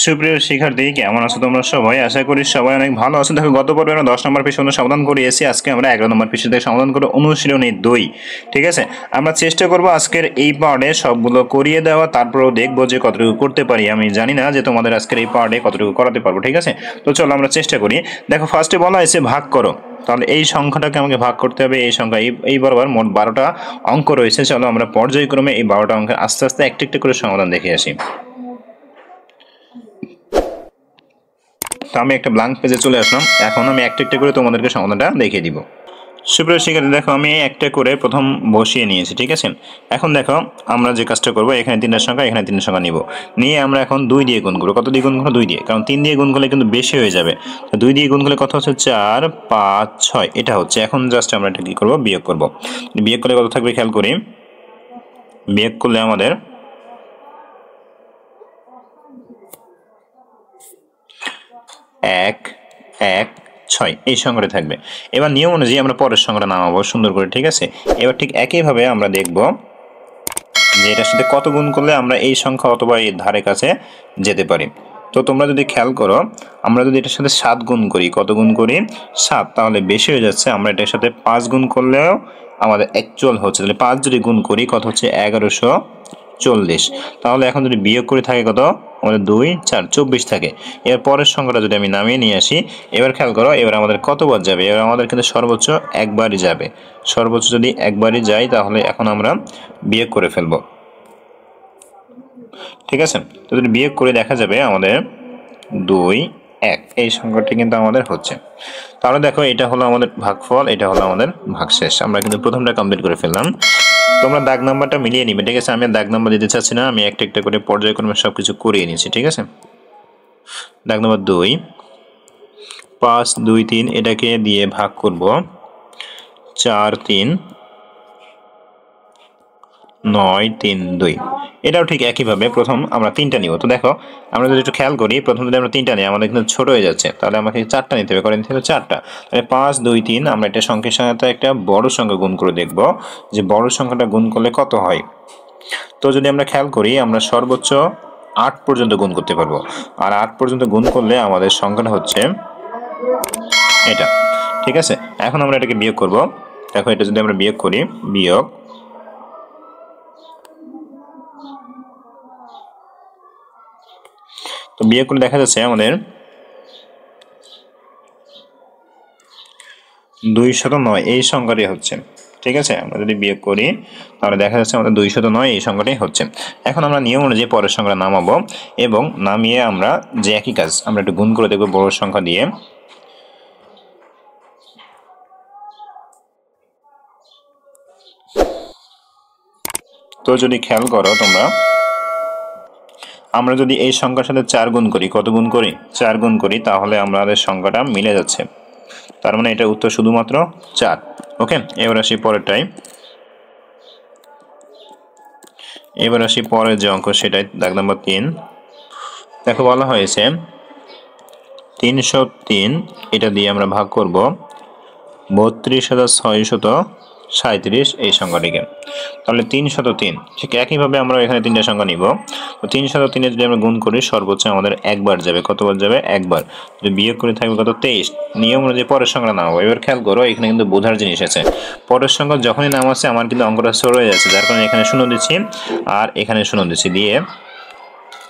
সুপ্রিয় শিক্ষার্থী, কেমন আছো তোমরা সবাই? আশা করি সবাই অনেক ভালো আছো। দেখো, গত পর্বে আমরা 10 নম্বর পেশে সমাধান করিয়েছি। আজকে আমরা 11 নম্বর পেশে থেকে সমাধান করে অনুশীলনী 2। ঠিক আছে, আমরা চেষ্টা করব আজকের এই পার্টে সবগুলো করিয়ে দেওয়া, তারপরেও দেখবো যে কতটুকু করতে পারি। আমি জানি না যে তোমাদের আজকের এই পার্টে কতটুকু করাতে পারবো। ঠিক আছে, তো চলো আমরা চেষ্টা করি। দেখো, ফার্স্টে বলা হয়েছে ভাগ করো। তাহলে এই সংখ্যাটাকে আমাকে ভাগ করতে হবে। এই সংখ্যা এই বরাবর মোট 12টা অঙ্ক রয়েছে। চলো আমরা পর্যায়ক্রমে এই 12টা অঙ্কের আস্তে আস্তে একটু একটু করে সমাধান দেখে আসি। তো আমি একটা ব্ল্যাঙ্ক পেজে চলে আসলাম। এখন আমি একটা একটা করে তোমাদেরকে সমাধানটা দেখিয়ে দিব। সুপ্রিয় শিক্ষার্থী, দেখো আমি একটা করে প্রথম বসিয়ে নিয়েছি। ঠিক আছে, এখন দেখো আমরা যে কাজটা করবো, এখানে 3টার সংখ্যা, এখানে 3টার সংখ্যা নিব। নিয়ে আমরা এখন 2 দিয়ে গুণ করবো। কত দিয়ে গুণ করবো? 2 দিয়ে, কারণ 3 দিয়ে গুণ করলে কিন্তু বেশি হয়ে যাবে। তো 2 দিয়ে গুণ করলে কত হচ্ছে? 4, 5, 6 এটা হচ্ছে। এখন জাস্ট আমরা এটা কি করবো? বিয়োগ করবো। বিয়োগ করলে কত থাকবে খেয়াল করি। বিয়োগ করলে আমাদের 1, 1, 6 এই সংখ্যাটা থাকবে। এবার নিয়ম অনুযায়ী আমরা পরের সংখ্যাটা নামাবো সুন্দর করে। ঠিক আছে, এবার ঠিক একইভাবে আমরা দেখব যে এটার সাথে কত গুণ করলে আমরা এই সংখ্যা অথবা এর ধারে কাছে যেতে পারি। তো তোমরা যদি খেয়াল করো, আমরা যদি এটার সাথে 7 গুণ করি, কত গুণ করি? 7, তাহলে বেশি হয়ে যাচ্ছে। আমরা এটার সাথে 5 গুণ করলেও আমাদের অ্যাকচুয়াল হচ্ছে। তাহলে 5 যদি গুণ করি কত হচ্ছে? 1140। তাহলে এখন যদি বিয়োগ করে থাকে কত? আমাদের 2, 4, 24 থাকে। এর পরের সংখ্যাটা যদি আমি নামিয়ে নিয়ে আসি, এবার খেয়াল করো এবার আমাদের কতবার যাবে? এবার আমাদের কিন্তু সর্বোচ্চ একবারই যাবে। সর্বোচ্চ যদি একবারই যাই তাহলে এখন আমরা বিয়োগ করে ফেলবো। ঠিক আছে, তো যদি বিয়োগ করে দেখা যাবে আমাদের 2, 1 এই সংখ্যাটি কিন্তু আমাদের হচ্ছে। তাহলে দেখো, এটা হলো আমাদের ভাগফল, এটা হলো আমাদের ভাগশেষ। আমরা কিন্তু প্রথমটা কমপ্লিট করে ফেললাম। তোমরা দাগ নাম্বারটা মিলিয়ে নিবে। ঠিক আছে, আমি দাগ নাম্বার দিতে চাচ্ছি না, আমি একটা একটা করে পর্যায়ক্রমে সবকিছু করিয়ে নিয়েছি। ঠিক আছে, দাগ নাম্বার 2, 5, 2, 3 এটাকে দিয়ে ভাগ করব। 4, 3, 9, 3, 2 এটাও ঠিক একইভাবে প্রথম আমরা 3টা নিব। তো দেখো, আমরা যদি একটু খেয়াল করি, প্রথম যদি আমরা 3টা নিই আমাদের কিন্তু ছোট হয়ে যাচ্ছে। তাহলে আমাকে 4টা নিতে হবে। করে নিতে হবে 4টা। তাহলে 5, 2, 3 আমরা একটা সংখ্যার সাথে একটা বড় সংখ্যা গুণ করে দেখব যে বড় সংখ্যাটা গুণ করলে কত হয়। তো যদি আমরা খেয়াল করি, আমরা সর্বোচ্চ 8 পর্যন্ত গুণ করতে পারবো। আর 8 পর্যন্ত গুণ করলে আমাদের সংখ্যাটা হচ্ছে এটা। ঠিক আছে, এখন আমরা এটাকে বিয়োগ করব। দেখো, এটা যদি আমরা বিয়োগ করি, বিয়োগ তো বিয়োগ করে দেখা যাচ্ছে আমাদের 209 এই সংখ্যাটি হচ্ছে। ঠিক আছে, আমরা যদি বিয়োগ করি তাহলে দেখা যাচ্ছে আমাদের 209 এই সংখ্যাটাই হচ্ছে। এখন আমরা নিয়ম অনুযায়ী পরের সংখ্যা নামাবো এবং নামিয়ে আমরা যে একই কাজ আমরা একটু গুণ করে দেখবো বড় সংখ্যা দিয়ে। তো যদি খেয়াল করো তোমরা, আমরা যদি এই সংখ্যার সাথে 4 গুণ করি, কত গুণ করি? 4 গুণ করি, তাহলে আমাদের সংখ্যাটা মিলে যাচ্ছে। তার মানে এটা উত্তর শুধুমাত্র 4। ওকে, এবার আসি পরেরটাই। এবার আসি পরের যে অঙ্ক, সেটাই দাগ নাম্বার 3। দেখো, বলা হয়েছে 303 এটা দিয়ে আমরা ভাগ করব 32,637 এই সংখ্যাটিকে। তাহলে 303 ঠিক একইভাবে আমরা এখানে 3টা সংখ্যা নিব। তো 303 যদি আমরা গুণ করি সর্বোচ্চ আমাদের একবার যাবে। কতবার যাবে? একবার। যদি বিয়োগ করে থাকবে কত? 23। নিয়ম অনুযায়ী পরের সংখ্যা নামাবো। এবার খেয়াল করো, এখানে কিন্তু বোঝার জিনিস আছে। পরের সংখ্যা যখনই নামাচ্ছে আমার কিন্তু অঙ্কটা সরে হয়ে যাচ্ছে, যার কারণে এখানে 0 দিচ্ছি আর এখানে 0 দিচ্ছি। দিয়ে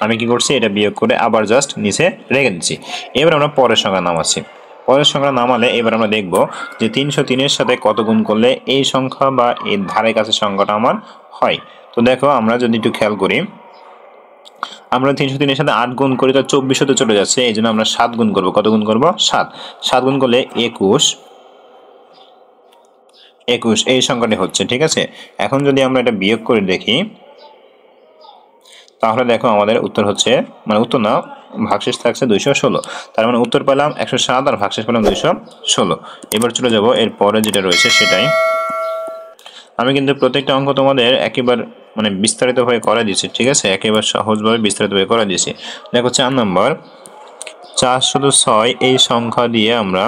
আমি কি করছি? এটা বিয়োগ করে আবার জাস্ট নিচে রেখে দিচ্ছি। এবার আমরা পরের সংখ্যা নামাচ্ছি। পরের সংখ্যা নামালে এবার আমরা দেখব যে 303-এর সাথে কত গুণ করলে এই সংখ্যা বা এর ধারে কাছে সংখ্যাটা আমার হয়। তো দেখো, আমরা যদি একটু খেয়াল করি, আমরা 303-এর সাথে 8 গুণ করি, তো 2400-তে চলে যাচ্ছে। এই জন্য আমরা 7 গুণ করবো। কত গুণ করবো? 7। 7 গুণ করলে 21 এই সংখ্যাটি হচ্ছে। ঠিক আছে, এখন যদি আমরা এটা বিয়োগ করে দেখি তাহলে দেখো আমাদের উত্তর হচ্ছে, মানে উত্তর না, ভাগশেষ থাকছে 216। তার মানে উত্তর পেলাম 107 আর ভাগশেষ পেলাম 216। এবার চলে যাব এর পরে যেটা রয়েছে সেটাই। আমি কিন্তু প্রত্যেকটা অঙ্ক তোমাদের একেবারে মানে বিস্তারিতভাবে করে দিয়েছি। ঠিক আছে, একেবারে সহজভাবে বিস্তারিতভাবে করে দিয়েছি। দেখো 4 নম্বর, 406 এই সংখ্যা দিয়ে আমরা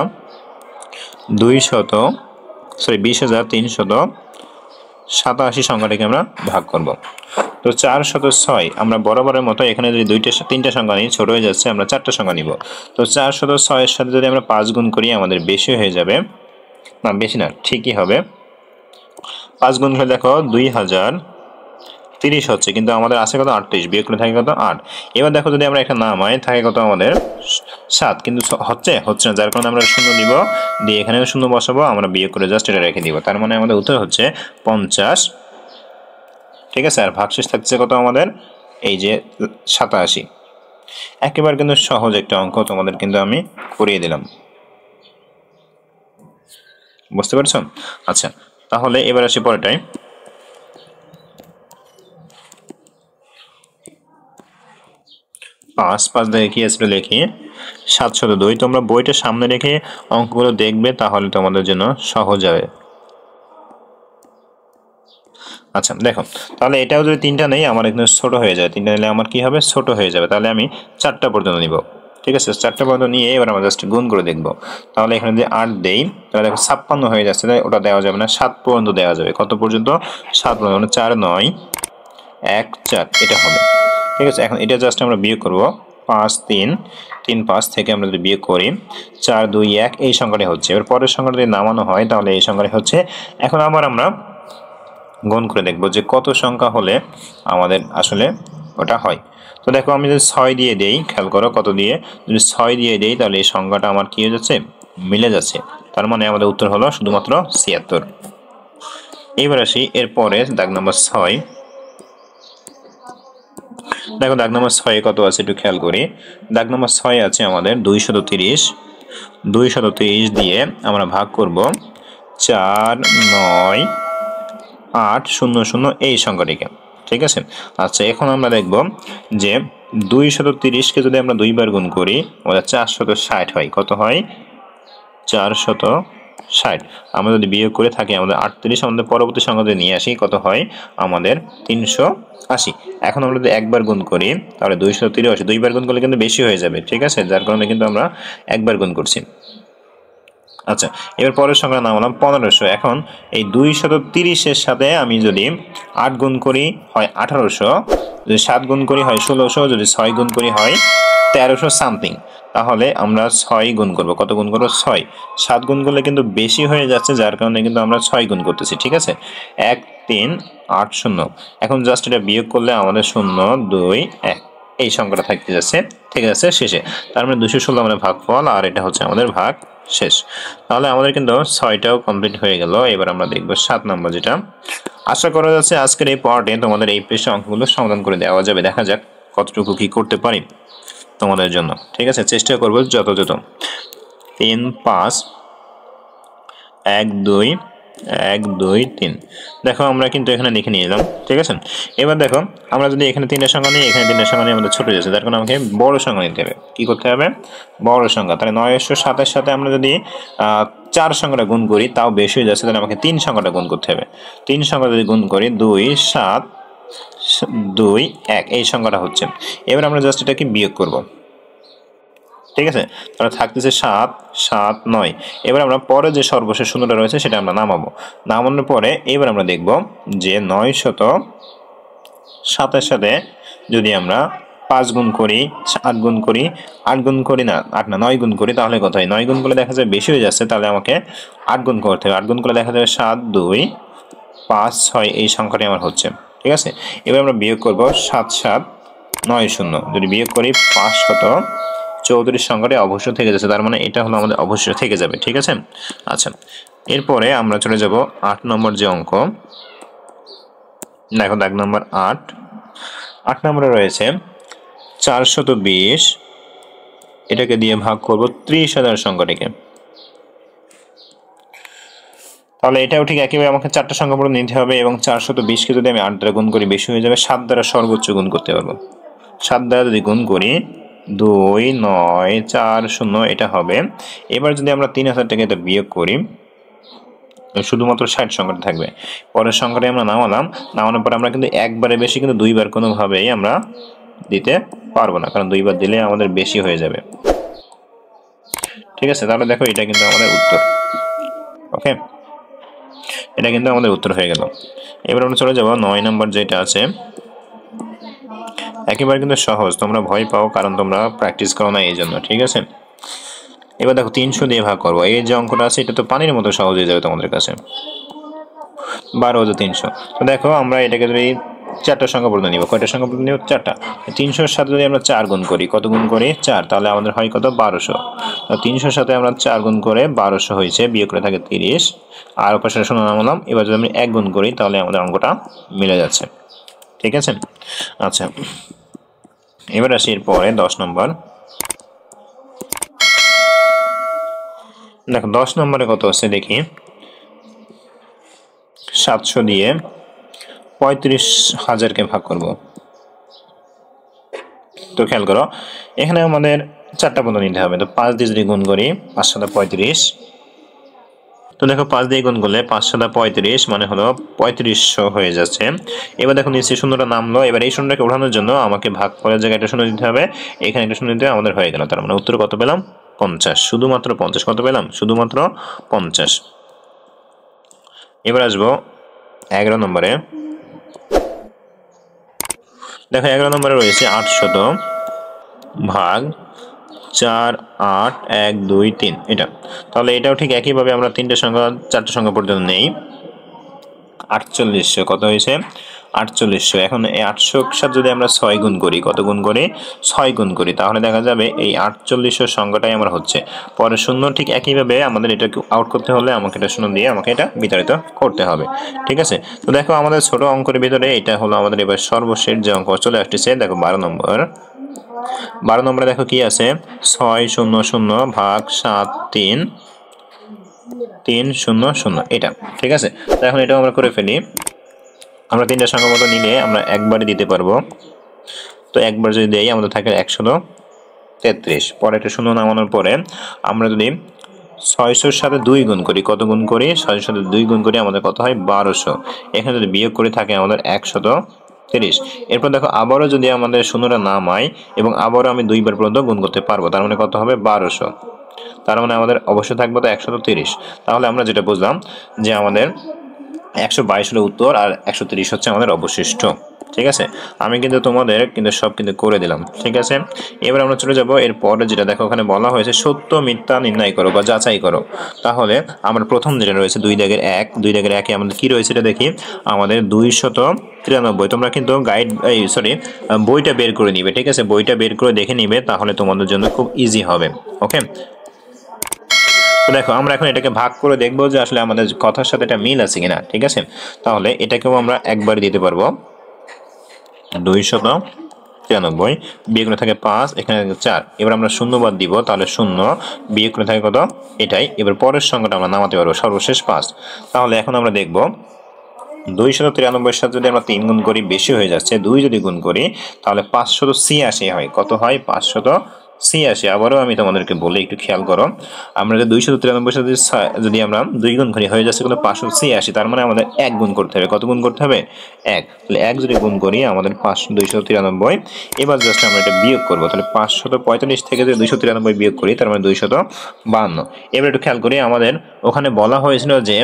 20,387 সংখ্যাটিকে আমরা ভাগ করব। তো 406 আমরা বরাবরের মতো এখানে যদি তিনটা সংখ্যা নিই ছোট হয়ে যাচ্ছে, আমরা 4টা সংখ্যা নিব। তো 406 এর সাথে যদি আমরা 5 গুণ করি আমাদের বেশি হয়ে যাবে, না বেশি না ঠিকই হবে। 5 গুণ করে দেখো 2030 হচ্ছে, কিন্তু আমাদের আছে কত 38, বিয়োগ করে থাকে কত 8। এবার দেখো যদি আমরা একটা নামাই থাকে কত আমাদের 7, কিন্তু হচ্ছে না, যার কারণে আমরা শূন্য দিব, দিয়ে এখানেও শূন্য বসাবো, আমরা বিয়োগ করে জাস্ট এটা রেখে দিব। তার মানে আমাদের উত্তর হচ্ছে 50। ঠিক আছে, আর ভাগশেষ থাকছে কত আমাদের এই যে 87। একেবারে কিন্তু সহজ একটা অঙ্ক তোমাদের কিন্তু আমি করিয়ে দিলাম, বুঝতে পারছো? আচ্ছা, তাহলে এবার আসি পরেরটায়। 5 দেখে কি আসলে লিখি 702। তোমরা বইটা সামনে রেখে অঙ্কগুলো দেখবে, তাহলে তোমাদের জন্য সহজ হবে। আচ্ছা দেখো, তাহলে এটাও যদি 3টা নেই আমার একদম ছোট হয়ে যায়, 3টা নিলে আমার কি হবে ছোট হয়ে যাবে, তাহলে আমি 4টা পর্যন্ত নিব। ঠিক আছে, 4টা পর্যন্ত নিয়ে এবার আমরা জাস্ট গুণ করে দেখব। তাহলে এখানে যদি 8 দেই তাহলে দেখো 56 হয়ে যাচ্ছে, তাই ওটা দেওয়া যাবে না, 7 পর্যন্ত দেওয়া যাবে। কত পর্যন্ত? 7 পর্যন্ত, মানে 4 9 1 4 এটা হবে। ঠিক আছে, এখন এটা জাস্ট আমরা বিয়োগ করব। 5 3 3 5 থেকে আমরা যদি বিয়োগ করি 4 2 1 এই সংখ্যাটা হচ্ছে। এবার পরের সংখ্যাটা যদি নামানো হয় তাহলে এই সংখ্যাটা হচ্ছে। এখন আবার আমরা গুণ করে দেখব যে কত সংখ্যা হলে আমাদের আসলে ওটা হয়। তো দেখো আমি যদি 6 দিয়ে দেই, খেয়াল করো কত দিয়ে, যদি 6 দিয়ে দেই তাহলে এই সংখ্যাটা আমার কি হয়ে যাচ্ছে, মিলে যাচ্ছে। তার মানে আমাদের উত্তর হলো শুধুমাত্র 76। এইবার আসি এরপরে দাগ নম্বর 6। দেখো দাগ নম্বর 6 কত আছে একটু খেয়াল করি। দাগ নম্বর 6 আছে আমাদের 230। 230 দিয়ে আমরা ভাগ করব 4 9 8 0 0 এই সংখ্যাটিকে। ঠিক আছে, আচ্ছা এখন আমরা দেখব যে 230কে যদি আমরা 2 বার গুণ করি আমাদের 460 হয়। কত হয়? 460। আমরা যদি বিয়োগ করে থাকি আমাদের 38, আমাদের পরবর্তী সংখ্যা যদি নিয়ে আসি কত হয় আমাদের 380। এখন আমরা যদি একবার গুণ করি তাহলে 283, 2 বার গুণ করলে কিন্তু বেশি হয়ে যাবে। ঠিক আছে, যার কারণে কিন্তু আমরা একবার গুণ করছি। আচ্ছা, এবার পরের সংখ্যা নামালাম 1500। এখন এই 230-এর সাথে আমি যদি 8 গুণ করি হয় 1800, যদি 7 গুণ করি হয় 1600, যদি 6 গুণ করি হয় 1300 সামথিং। তাহলে আমরা 6 গুণ করব। কত গুণ করব? 6। 7 গুণ করলে কিন্তু বেশি হয়ে যাচ্ছে, যার কারণে কিন্তু আমরা 6 গুণ করতেছি। ঠিক আছে, 1 3 8 0। এখন জাস্ট এটা বিয়োগ করলে আমাদের 0 2 1 এই সংখ্যাটা থাকতে যাচ্ছে। ঠিক আছে, শেষে তার মানে 216 আমাদের ভাগফল, আর এটা হচ্ছে আমাদের ভাগ শেষ। তাহলে আমাদের কিন্তু 6টাও কমপ্লিট হয়ে গেল। এবার আমরা দেখব 7 নম্বর, যেটা আশা করা যাচ্ছে আজকের এই পার্টে তোমাদের এই পৃষ্ঠে অঙ্কগুলো সমাধান করে দেওয়া যাবে। দেখা যাক কতটুকু কি করতে পারি তোমাদের জন্য। ঠিক আছে, চেষ্টা করবো যথাযথ। 3 5 1 2 1 2 3। দেখো আমরা কিন্তু এখানে লিখে নিয়ে এলাম। ঠিক আছে, এবার দেখো আমরা যদি এখানে 3টা সংখ্যা নিই, এখানে 3টা সংখ্যা নিয়ে আমাদের ছোট যাচ্ছে, যার কারণে আমাকে বড় সংখ্যা নিতে হবে। কি করতে হবে? বড় সংখ্যা। তাহলে 907 এর সাথে আমরা যদি 4 সংখ্যাটা গুণ করি তাও বেশি হয়ে যাচ্ছে, তাহলে আমাকে 3 সংখ্যাটা গুণ করতে হবে। 3 সংখ্যা যদি গুণ করি 2 7 2 1 এই সংখ্যাটা হচ্ছে। এবার আমরা জাস্ট এটাকে বিয়োগ করব। ঠিক আছে, তাহলে থাকতেছে 7 7 9। এবার আমরা পরে যে সর্বশেষ শূন্যটা রয়েছে সেটা আমরা নামাবো। নামানোর পরে এবার আমরা দেখব যে 907 এর সাথে যদি আমরা 5 গুণ করি 8 গুণ করি 8 গুণ করি না 8 না 9 গুণ করি তাহলে কত হয়? 9 গুণ করলে দেখা যায় বেশি হয়ে যাচ্ছে, তাহলে আমাকে 8 গুণ করতে হবে। 8 গুণ করলে দেখা যাবে 7 2 5 6 এই সংখ্যাটি আমার হচ্ছে। ঠিক আছে, এবার আমরা বিয়োগ করব 7 7 9 0। যদি বিয়োগ করি 534 সংখ্যাটি অবশ্য থেকে যাচ্ছে, তার মানে এটা হলো আমাদের অবশ্যই থেকে যাবে। ঠিক আছে, আচ্ছা এরপরে আমরা চলে যাব 8 নম্বর যে অঙ্ক। দেখো দাগ নম্বর 8 নম্বরে রয়েছে 420, এটাকে দিয়ে ভাগ করব 30,000 সংখ্যাটিকে। তাহলে এটাও ঠিক একইভাবে আমাকে 4টা সংখ্যা পর্যন্ত নিতে হবে, এবং 420কে যদি আমি 8 দ্বারা গুণ করি বেশি হয়ে যাবে, 7 দ্বারা সর্বোচ্চ গুণ করতে পারবো। 7 দ্বারা যদি গুণ করি 2 9 4 0 এটা হবে। এবার যদি আমরা 3000 টাকা এটা বিয়োগ করি শুধুমাত্র 60 সংখ্যাটা থাকবে। পরের সংখ্যাটা আমরা নামালাম, নামানোর পর আমরা কিন্তু একবারে বেশি কিন্তু 2 বার কোনোভাবেই আমরা দিতে পারবো না, কারণ 2 বার দিলে আমাদের বেশি হয়ে যাবে। ঠিক আছে, তাহলে দেখো এটা কিন্তু আমাদের উত্তর। ওকে, এটা কিন্তু আমাদের উত্তর হয়ে গেল। এবার আমরা চলে যাব 9 নম্বর যেটা আছে একেবারে কিন্তু সহজ, তোমরা ভয় পাও কারণ তোমরা প্র্যাকটিস করো না এই জন্য, ঠিক আছে। এবার দেখো 300 দিয়ে ভাগ করবো, এই যে অঙ্কটা আছে এটা তো পানির মতো সহজ হয়ে যাবে তোমাদের কাছে। 12 × 300। তো দেখো আমরা এটাকে যদি চারটা সংখ্যা পর্যন্ত নিব, কয়টা সংখ্যা পর্যন্ত নিব? চারটা। 300-র সাথে যদি আমরা 4 গুণ করি, কত গুণ করি? 4, তাহলে আমাদের হয় কত? 1200। 300-র সাথে আমরা 4 গুণ করে 1200 হয়েছে, বিয়োগ করে থাকে 30, আর পাশে শূন্য নামালাম। এবার যদি আমি 1 গুণ করি তাহলে আমাদের অঙ্কটা মিলে যাচ্ছে, ঠিক আছে। আচ্ছা, এবার আসি এরপরে 10 নম্বর। দেখো 10 নম্বরে কত আছে দেখি। 700 দিয়ে 35,000-কে ভাগ করব। তো খেয়াল করো, এখানে আমাদের চারটা পদ নিতে হবে। তো 5 দিয়ে যদি গুণ করি, 5 × 35। তো দেখো 5 দিয়ে গুণ করলে 5 × 35 মানে হলো 3500 হয়ে যাচ্ছে। এবার দেখো নিচে শূন্যটা নামলো, এবার এই শূন্যটাকে ওঠানোর জন্য আমাকে ভাগ করার জায়গায় একটা শূন্য দিতে হবে, এখানে একটা শূন্য দিতে আমাদের হয়ে গেল। তার মানে উত্তর কত পেলাম? 50, শুধুমাত্র 50। কত পেলাম? শুধুমাত্র 50। এবার আসবো 11 নম্বরে। দেখো 11 নম্বরে রয়েছে 800 ভাগ 4, 8, 1, 2, 3 এটা। তাহলে এটাও ঠিক একইভাবে আমরা চারটে সংখ্যা পর্যন্ত নেই। 4800 কত হয়েছে? 4800। এখন এই 800-র সাথে যদি আমরা 6 গুণ করি, কত গুণ করি? 6 গুণ করি, তাহলে দেখা যাবে এই 4800 সংখ্যাটাই আমার হচ্ছে। পরে শূন্য ঠিক একইভাবে আমাদের এটাকে আউট করতে হলে আমাকে এটা শূন্য দিয়ে আমাকে এটা বিতাড়িত করতে হবে, ঠিক আছে। তো দেখো আমাদের ছোট অঙ্কের ভিতরে এটা হলো আমাদের এবার সর্বশেষ যে অঙ্ক চলে আসতেছে। দেখো 12 নম্বর। 12 নম্বরে দেখো কি আছে? 600 ভাগ 7, 3, 300 এটা, ঠিক আছে। তো এখন এটাও আমরা করে ফেলি। আমরা তিনটা সংখ্যা মতো নিলে আমরা একবারে দিতে পারবো। তো একবার যদি দেই আমাদের থাকে 133। পরে একটা শূন্য নামানোর পরে আমরা যদি 600-র সাথে 2 গুণ করি, কত গুণ করি? 600-র সাথে 2 গুণ করি, আমাদের কত হয়? 1200। এখানে যদি বিয়োগ করে থাকে আমাদের 130। এরপর দেখো আবারও যদি আমাদের শূন্যটা নামাই এবং আবারও আমি 2 বার পর্যন্ত গুণ করতে পারবো, তার মানে কত হবে? 1200। তার মানে আমাদের অবশ্যই থাকবে তো 130। তাহলে আমরা যেটা বুঝলাম যে আমাদের 122 হলো উত্তর আর 130 হচ্ছে আমাদের অবশিষ্ট, ঠিক আছে। আমি কিন্তু তোমাদের সব করে দিলাম, ঠিক আছে। এবার আমরা চলে যাব এরপরে, যেটা দেখো ওখানে বলা হয়েছে সত্য মিথ্যা নির্ণয় করো বা যাচাই করো। তাহলে আমরা প্রথম যেটা রয়েছে 2-1, 2-1-এ আমাদের কি রয়েছে এটা দেখি। আমাদের 293। তোমরা কিন্তু বইটা বের করে নিবে, ঠিক আছে। বইটা বের করে দেখে নিবে, তাহলে তোমাদের জন্য খুব ইজি হবে, ওকে। তো দেখো আমরা এখন এটাকে ভাগ করে দেখবো যে আসলে আমাদের কথার সাথে এটা মিল আছে কিনা, ঠিক আছে। তাহলে এটাকেও আমরা একবার দিতে পারবো। 293 বিয়োগ করে থাকে 5, এখানে 4। এবার আমরা শূন্য বাদ দিব, তাহলে 0 বিয়োগ করে থাকে কত? এটাই। এবার পরের সংখ্যাটা আমরা নামাতে পারবো, সর্বশেষ 5। তাহলে এখন আমরা দেখবো 293-এর সাথে যদি আমরা 3 গুণ করি, বেশি হয়ে যাচ্ছে। 2 যদি গুণ করি তাহলে 586 হয়। কত হয়? 586। আবারও আমি তোমাদেরকে বলি, একটু খেয়াল করো। আমরা যে 293-এর সাথে যদি আমরা 2 গুণ করি, হয়ে যাচ্ছে কত? 586। তার মানে আমাদের 1 গুণ করতে হবে। কত গুণ করতে হবে? 1। তাহলে 1 যদি গুণ করি আমাদের 293। এবার জাস্ট আমরা এটা বিয়োগ করবো, তাহলে 545 থেকে যদি 293 বিয়োগ করি তার মানে 252। এবার একটু খেয়াল করি, আমাদের ওখানে বলা হয়েছিল যে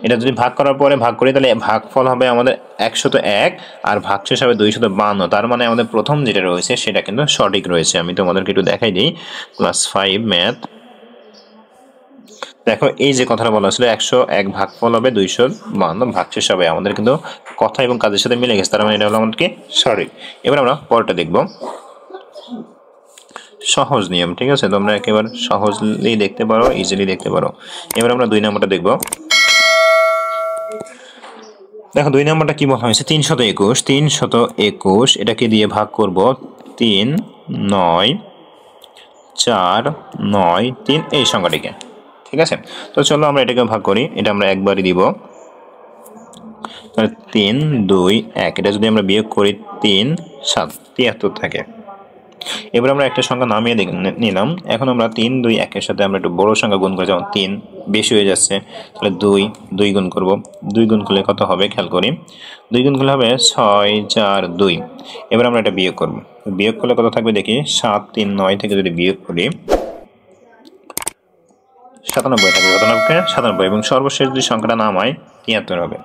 এটা যদি ভাগ করার পরে ভাগ করি তাহলে ভাগফল হবে আমাদের 101 আর ভাগশেষ হবে 252। তার মানে আমাদের প্রথম যেটা রয়েছে সেটা কিন্তু সঠিক রয়েছে। আমি তোমাদেরকে একটু দেখাই দিই, ক্লাস 5 ম্যাথ। দেখো এই যে কথাটা বলা হয়েছিল 101 ভাগফল হবে 252, ভাগশেষ হবে, আমাদের কিন্তু কথা এবং কাজের সাথে মিলে গেছে। তার মানে এটা হলো আমাদেরকে সঠিক। এবার আমরা পরেরটা দেখব, সহজ নিয়ম, ঠিক আছে। তোমরা একেবারে সহজলি দেখতে পারো, ইজিলি দেখতে পারো। এবার আমরা 2 নম্বরটা দেখব। দেখো 2 নম্বরটা কি বলা হয়েছে? 321 এটাকে দিয়ে ভাগ করব 3, 9, 4, 9, 3 এই সংখ্যাটিকে, ঠিক আছে। তো চলো আমরা এটাকে ভাগ করি, এটা আমরা একবারই দিব। 3, 2, 1 এটা যদি আমরা বিয়োগ করি 3, 7 73 থাকে। এবার আমরা একটা সংখ্যা নামিয়ে নিলাম। এখন আমরা 3, 2, 1-এর সাথে আমরা একটু বড় সংখ্যা গুণ করে, যেমন 3 বেশি হয়ে যাচ্ছে, তাহলে 2 গুণ করব। 2 গুণ করলে কত হবে? খেয়াল করি, 2 গুণ করলে হবে 6, 4, 2। এবার আমরা এটা বিয়োগ করব। বিয়োগ করলে কত থাকবে দেখি, 7, 3, 9 থেকে যদি বিয়োগ করি 97 থাকবে। 97 এবং সর্বশেষ যদি সংখ্যাটা নামাই 73 হবে।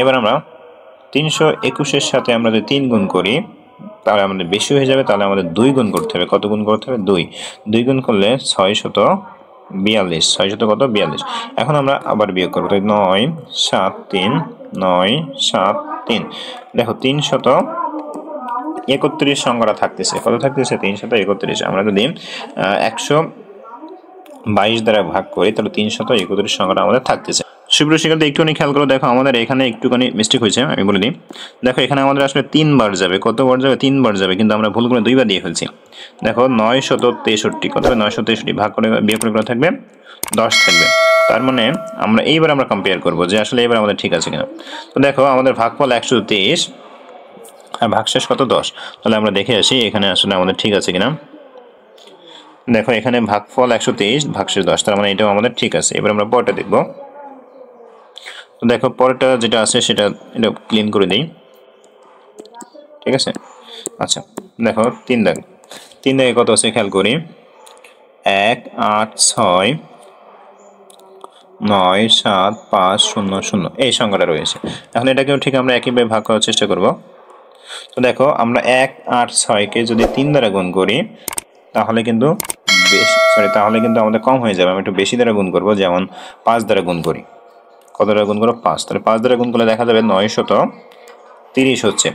এবার আমরা 321-এর সাথে আমরা যদি 3 গুণ করি তাহলে আমাদের বেশি হয়ে যাবে, তাহলে আমাদের 2 গুণ করতে হবে। কত গুণ করতে হবে? 2। 2 গুণ করলে 642, 600 কত? 42। এখন আমরা আবার বিয়োগ করবো, তাই 9 7 3, 9 7 3। দেখো 331 সংখ্যাটা থাকতেছে। কত থাকতেছে? 331। আমরা যদি 122 দ্বারা ভাগ করি তাহলে 331 সংখ্যাটা আমাদের থাকতেছে। সুপ্রিয় শিক্ষার্থী, একটুখানি খেয়াল করো, দেখো আমাদের এখানে একটুখানি মিস্টেক হয়েছে, আমি বলে দিই। দেখো এখানে আমাদের আসলে 3 বার যাবে। কতবার যাবে? 3 বার যাবে, কিন্তু আমরা ভুল করে 2 বার দিয়ে ফেলছি। দেখো 963, কত হবে? 963 ভাগ করে বিয়োগ করে থাকবে 10 থাকবে। তার মানে আমরা কম্পেয়ার করব যে আসলে এবার আমাদের ঠিক আছে কিনা। তো দেখো আমাদের ভাগফল 123 আর ভাগশেষ কত? 10। তাহলে আমরা দেখে আসি এখানে আসলে আমাদের ঠিক আছে কিনা। দেখো এখানে ভাগফল 123, ভাগশেষ 10, তার মানে এটাও আমাদের ঠিক আছে। এবার আমরা পরেরটা দেখব। তো দেখো পরেরটা যেটা আছে এটা ক্লিন করে দিই, ঠিক আছে। আচ্ছা দেখো 3 দাগে কত আছে খেয়াল করি। 1 8 6 9 7 5 0 0 এই সংখ্যাটা রয়েছে। এখন এটাকেও ঠিক আমরা একইভাবে ভাগ করার চেষ্টা করব। তো দেখো আমরা 1 8 6-কে যদি 3 দ্বারা গুণ করি তাহলে কিন্তু আমাদের কম হয়ে যাবে। আমি একটু বেশি দ্বারা গুণ করব, যেমন 5 দ্বারা গুণ করি। কত দ্বারা গুণ করো? 5। তাহলে 5 দ্বারা গুণ করলে দেখা যাবে 930 হচ্ছে।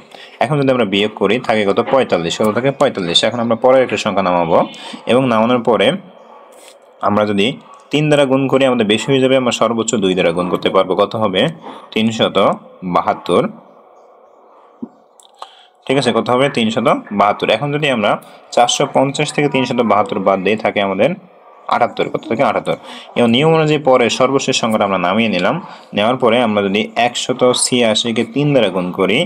এখন যদি আমরা বিয়োগ করি থাকে কত? 45। কত থাকে? 45। এখন আমরা পরের একটা সংখ্যা নামাবো, এবং নামানোর পরে আমরা যদি 3 দ্বারা গুণ করি আমাদের বেশি হয়ে যাবে, আমরা সর্বোচ্চ 2 দ্বারা গুণ করতে পারবো। কত হবে? 372। ঠিক আছে, কত হবে? 372। এখন যদি আমরা 450 থেকে 372 বাদ দিই থাকে আমাদের 78। কত থেকে? 78। এবং নিয়ম অনুযায়ী পরে সর্বশেষ সংখ্যাটা আমরা নামিয়ে নিলাম। নেওয়ার পরে আমরা যদি 186-কে 3 দ্বারা গুণ করি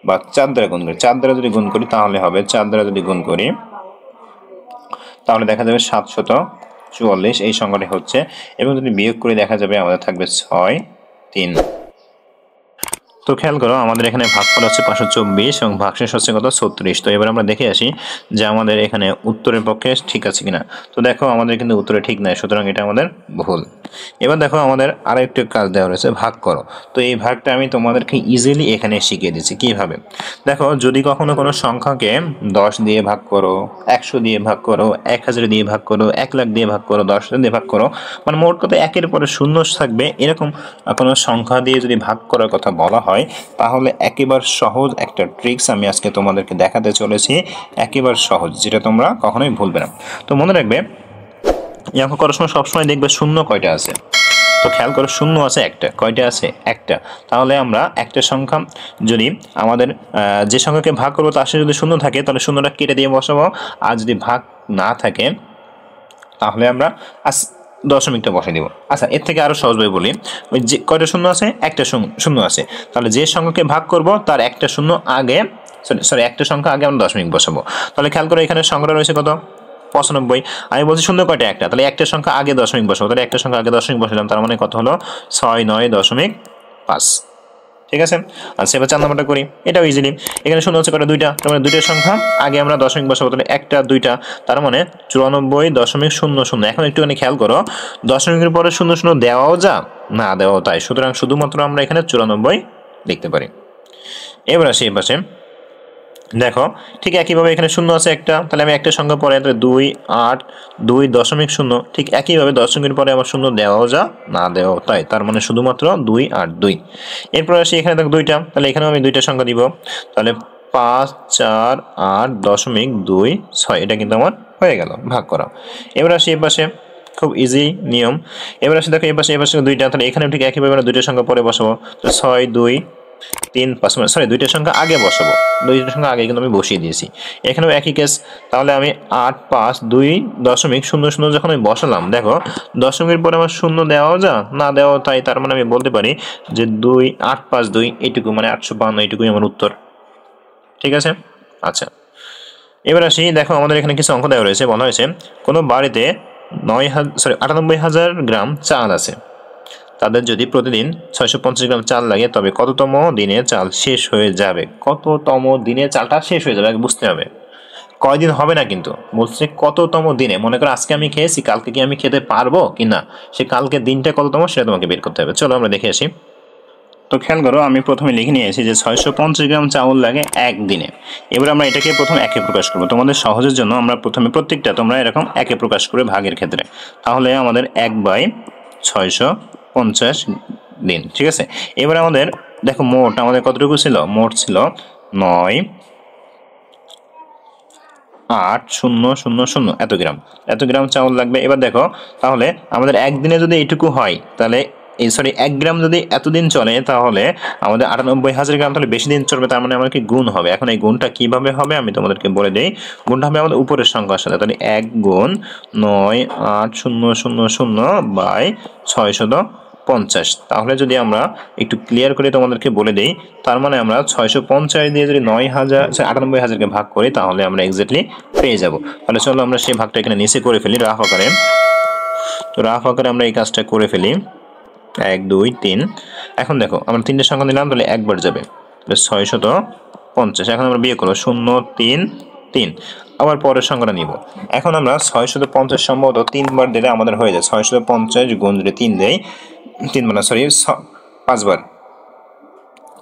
বা 4 দ্বারা গুণ করি, 4 দ্বারা যদি গুণ করি তাহলে হবে, 4 দ্বারা যদি গুণ করি তাহলে দেখা যাবে 744 এই সংখ্যাটি হচ্ছে। এবং যদি বিয়োগ করে দেখা যাবে আমাদের থাকবে 6 3। তো খেয়াল করো আমাদের এখানে ভাগফল হচ্ছে 524 এবং ভাগশেষ হচ্ছে কত? 36। তো এবার আমরা দেখে আসি যে আমাদের এখানে উত্তরের পক্ষে ঠিক আছে কিনা। তো দেখো আমাদের কিন্তু উত্তরে ঠিক নাই, সুতরাং এটা আমাদের ভুল। এবার দেখো আমাদের আরেকটি কাজ দেওয়া রয়েছে, ভাগ করো। তো এই ভাগটা আমি তোমাদেরকে ইজিলি এখানে শিখিয়ে দিচ্ছি কিভাবে। দেখো যদি কখনো কোনো সংখ্যাকে 10 দিয়ে ভাগ করো, 100 দিয়ে ভাগ করো, 1000 দিয়ে ভাগ করো, 1 লাখ দিয়ে ভাগ করো, 10,000 দিয়ে ভাগ করো, মানে মোট কথা একের পরে শূন্য থাকবে, এরকম কোনো সংখ্যা দিয়ে যদি ভাগ করার কথা বলা হয় তাহলে একেবারে সহজ একটা ট্রিক্স আমি আজকে তোমাদেরকে দেখাতে চলেছি। একেবারে সহজ, যেটা তোমরা কখনোই ভুলবে না। তো মনে রাখবে এই অঙ্ক করার সময় সবসময় দেখবে শূন্য কয়টা আছে। তো খেয়াল করো শূন্য আছে একটা। কয়টা আছে? একটা। তাহলে আমরা একটা সংখ্যা যদি আমাদের যে সংখ্যাকে ভাগ করবো তার সাথে যদি শূন্য থাকে তাহলে শূন্যটা কেটে দিয়ে বসাবো, আর যদি ভাগ না থাকে তাহলে আমরা দশমিকটা বসে দিব। আচ্ছা এর থেকে আরো সহজভাবে বলি, ওই যে কয়টা শূন্য আছে? একটা শূন্য আছে, তাহলে যে সংখ্যাকে ভাগ করব তার একটা শূন্য আগে, একটা সংখ্যা আগে আমরা দশমিক বসাবো। তাহলে খেয়াল করো এখানে সংখ্যাটা রয়েছে কত? 95। আমি বলছি শূন্য কয়টা? একটা, তাহলে একটা সংখ্যা আগে দশমিক বসাবো। তাহলে একটা সংখ্যা আগে দশমিক বসালাম, তার মানে কত হলো? 69.5। ঠিক আছে। আচ্ছা এবার 4 নম্বরটা করি, এটাও ইজিলি। এখানে শূন্য হচ্ছে কয়টা? দুইটা, তার মানে দুইটা সংখ্যা আগে আমরা দশমিক বসাবো, তাহলে একটা দুইটা, তার মানে 94.00। এখন একটুখানি খেয়াল করো, দশমিকের পরে 00 দেওয়াও যা, না দেওয়াও তাই, সুতরাং শুধুমাত্র আমরা এখানে 94 লিখতে পারি। এবার আসি এই পাশে, দেখো ঠিক একইভাবে এখানে শূন্য আছে একটা, তাহলে আমি একটা সংখ্যা পরে 2 8 2.0, ঠিক একইভাবে দশমিকের পরে আমার শূন্য দেওয়াও যা, না দেওয়াও তাই, তার মানে শুধুমাত্র 2 8 2। এরপর আসি এখানে দেখো দুইটা, তাহলে এখানেও আমি দুইটা সংখ্যা দিব, তাহলে 5 4 8.2 6। এটা কিন্তু আমার হয়ে গেল ভাগ করা। এবার আসি এই পাশে, খুব ইজি নিয়ম। এবার আসি দেখো এই পাশে দুইটা, তাহলে এখানে ঠিক একইভাবে আমরা দুইটা সংখ্যা পরে বসাবো, তো 6 2 3 5, দুইটা সংখ্যা আগে বসাবো, দুইটা সংখ্যা আগে কিন্তু আমি বসিয়ে দিয়েছি। এখানেও একই কেস, তাহলে আমি 8 5 2.00 যখন আমি বসালাম, দেখো দশমিকের পরে আমার শূন্য দেওয়াও যা, না দেওয়াও তাই, তার মানে আমি বলতে পারি যে 2 8 5 2 এইটুকু, মানে 852 এইটুকুই আমার উত্তর। ঠিক আছে। আচ্ছা এবার আসি, দেখো আমাদের এখানে কিছু অঙ্ক দেওয়া রয়েছে, বলা হয়েছে কোনো বাড়িতে 98,000 গ্রাম চাল আছে, তাদের যদি প্রতিদিন 650 গ্রাম চাল লাগে তবে কততম দিনে চাল শেষ হয়ে যাবে? কততম দিনে চালটা শেষ হয়ে যাবে বুঝতে হবে, কয়দিন হবে না, কিন্তু বলছে কততম দিনে। মনে করো আজকে আমি খেয়েছি, কালকে কি আমি খেতে পারবো কিনা, সে কালকে দিনটা কততম সেটা তোমাকে বের করতে হবে। চলো আমরা দেখে আসি। তো খেয়াল করো, আমি প্রথমে লিখে নিয়েছি যে 650 গ্রাম চাউল লাগে একদিনে। এবার আমরা এটাকে প্রথম একে প্রকাশ করবো। তোমাদের সহজের জন্য আমরা প্রথমে প্রত্যেকটা তোমরা এরকম একে প্রকাশ করে ভাগের ক্ষেত্রে, তাহলে আমাদের 1/650 দিন। ঠিক আছে, এবার আমাদের দেখো মোট আমাদের কতটুকু ছিল, মোট ছিল 9,8,000 এত গ্রাম চাউল লাগবে। এবার দেখো তাহলে আমাদের একদিনে যদি এইটুকু হয়, তাহলে এই 1 গ্রাম যদি এতদিন চলে, তাহলে আমাদের 98,000 গ্রাম, তাহলে বেশি দিন চলবে। তার মানে আমাদের কি গুণ হবে। এখন এই গুণটা কিভাবে হবে আমি তোমাদেরকে বলে দিই। গুণটা হবে আমাদের উপরের সংখ্যার সাথে, তাহলে 1 গুণ 9,8,000/650। তাহলে যদি আমরা একটু ক্লিয়ার করে তোমাদেরকে বলে দিই, তার মানে আমরা 650 দিয়ে যদি 98,000কে ভাগ করি, তাহলে আমরা এক্স্যাক্টলি পেয়ে যাব। তাহলে চলো আমরা সেই ভাগটা এখানে নিচে করে ফেলি রাফ আকারে। তো রাফ আকারে আমরা এই কাজটা করে ফেলি, 1 2 3। এখন দেখো আমরা 3টে সংখ্যা নিলাম, তাহলে একবার যাবে, 650। এখন আমরা বিয়ে করবো 0 3 3, আবার পরের সংখ্যাটা নিব। এখন আমরা 650 সম্ভবত 3বার দিলে আমাদের হয়ে যায়। 650 গুণ যদি 3 দেই, 5বার,